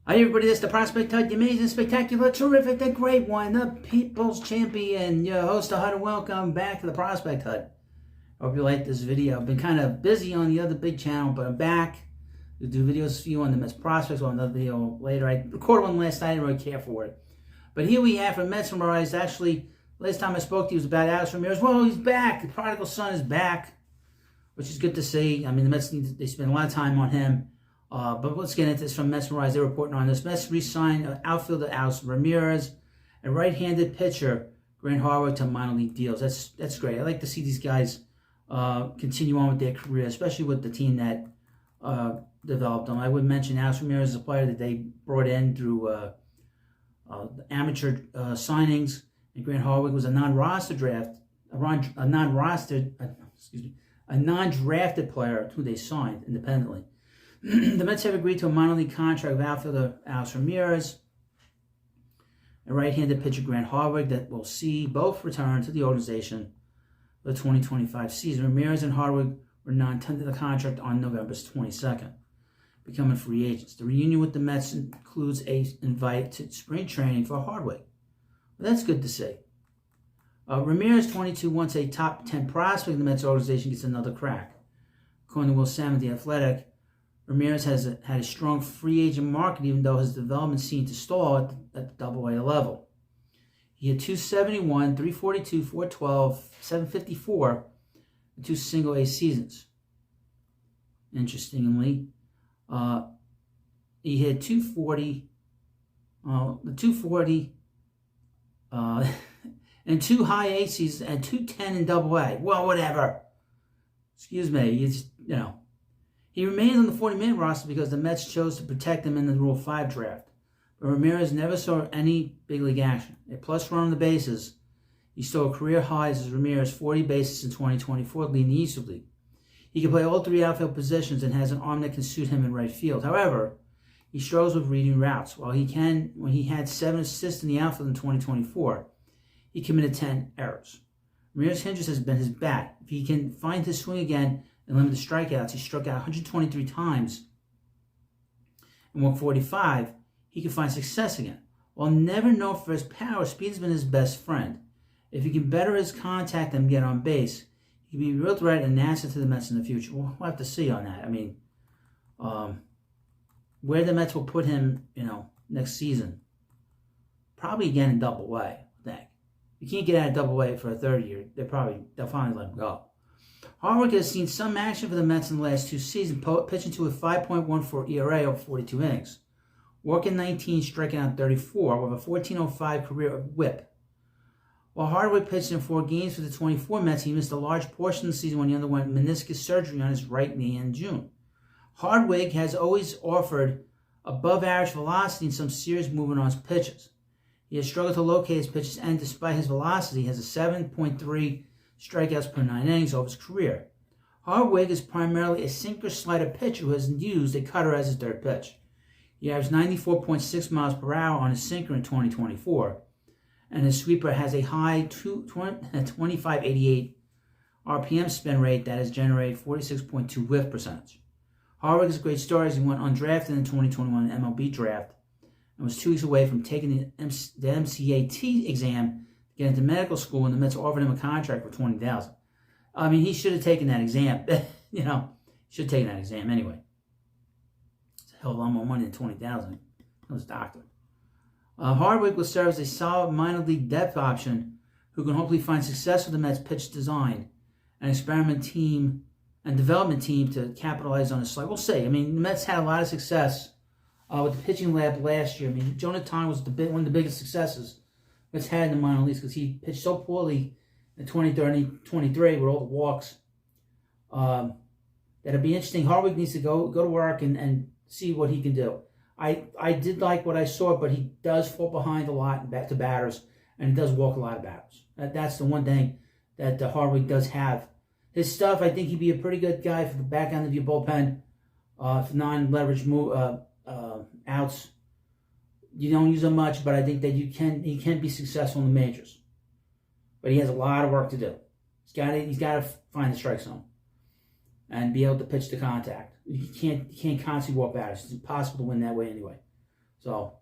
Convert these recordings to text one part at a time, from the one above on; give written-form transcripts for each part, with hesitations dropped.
Hi everybody, this is the Prospect Hut, the amazing, spectacular, terrific, the great one, the People's Champion, your host, the Hut, and welcome back to the Prospect Hut. I hope you like this video. I've been kind of busy on the other big channel, but I'm back to do videos for you on the Mets prospects. Or another video later. I recorded one last night, I didn't really care for it. But here we have for Mets summarized. Actually, last time I spoke to you was about Alex Ramirez. Well, he's back. The prodigal son is back, which is good to see. I mean, the Mets they spend a lot of time on him. But let's get into this from Mets Summarized. They're reporting on this. Mets re-signed outfielder Alex Ramirez and right-handed pitcher Grant Harwood to minor league deals. That's great. I like to see these guys continue on with their career, especially with the team that developed them. I would mention Alex Ramirez is a player that they brought in through amateur signings, and Grant Harwood was a non-drafted player who they signed independently. The Mets have agreed to a minor league contract with outfielder Alex Ramirez and right-handed pitcher Grant Harwood that will see both return to the organization for the 2025 season. Ramirez and Harwood were non-tendered the contract on November 22nd, becoming free agents. The reunion with the Mets includes an invite to spring training for Harwood. Well, that's good to see. Ramirez, 22, once a top 10 prospect in the Mets organization, gets another crack. According to Will Salmon, The Athletic, Ramirez has had a strong free agent market, even though his development seemed to stall at the AA level. He had 271, 342, 412, 754 in 2 single-A seasons. Interestingly, he had 240, in 2 high A seasons and 210 in AA. Well, whatever. Excuse me, He remains on the 40-man roster because the Mets chose to protect him in the Rule 5 draft. But Ramirez never saw any big league action. A plus run on the bases, he stole career highs as Ramirez 40 bases in 2024, leading the East League. He can play all 3 outfield positions and has an arm that can suit him in right field. However, he struggles with reading routes. When he had 7 assists in the outfield in 2024, he committed 10 errors. Ramirez's hindrance has been his bat. If he can find his swing again and limit the strikeouts, he struck out 123 times in 145. He can find success again. While never known for his power, speed has been his best friend. If he can better his contact and get on base, he can be a real threat and an asset to the Mets in the future. We'll have to see on that. I mean, where the Mets will put him, next season, probably again in AA, I think. You can't get out of AA for a third year. They'll finally let him go. Harwood has seen some action for the Mets in the last 2 seasons, pitching to a 5.14 ERA over 42 innings. Walking 19, striking out 34, with a 14.05 career whip. While Harwood pitched in 4 games for the 24 Mets, he missed a large portion of the season when he underwent meniscus surgery on his right knee in June. Harwood has always offered above-average velocity and some serious movement on his pitches. He has struggled to locate his pitches, and despite his velocity, he has a 7.3 strikeouts per 9 innings over his career. Harwood is primarily a sinker-slider pitcher who has used a cutter as his third pitch. He averaged 94.6 miles per hour on his sinker in 2024, and his sweeper has a high 2588 RPM spin rate that has generated 46.2 whiff percentage. Harwood is a great story as he went undrafted in the 2021 MLB draft and was 2 weeks away from taking the MCAT exam to get into medical school, and the Mets offered him a contract for $20,000. I mean, he should have taken that exam. He should have taken that exam anyway. It's a hell of a lot more money than $20,000. That was a doctor. Harwood will serve as a solid minor league depth option who can hopefully find success with the Mets' pitch design and development team to capitalize on his slide. We'll see. I mean, the Mets had a lot of success with the pitching lab last year. I mean, Jonathan was one of the biggest successes Mets had in the minor leagues because he pitched so poorly in 2023 with all the walks. That'll be interesting. Harwood needs to go to work and see what he can do. I did like what I saw, but he does fall behind a lot back to batters, and he does walk a lot of batters. That's the one thing that Harwood does have. His stuff, I think he'd be a pretty good guy for the back end of your bullpen, for non-leverage outs. You don't use him much, but I think that he can be successful in the majors. But he has a lot of work to do. He's got to find the strike zone and be able to pitch to contact. You can't constantly walk batters. It's impossible to win that way anyway. So,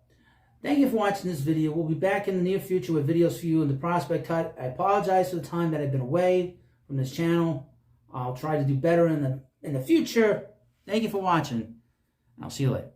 thank you for watching this video. We'll be back in the near future with videos for you in the prospect hut. I apologize for the time that I've been away from this channel. I'll try to do better in the future. Thank you for watching. I'll see you later.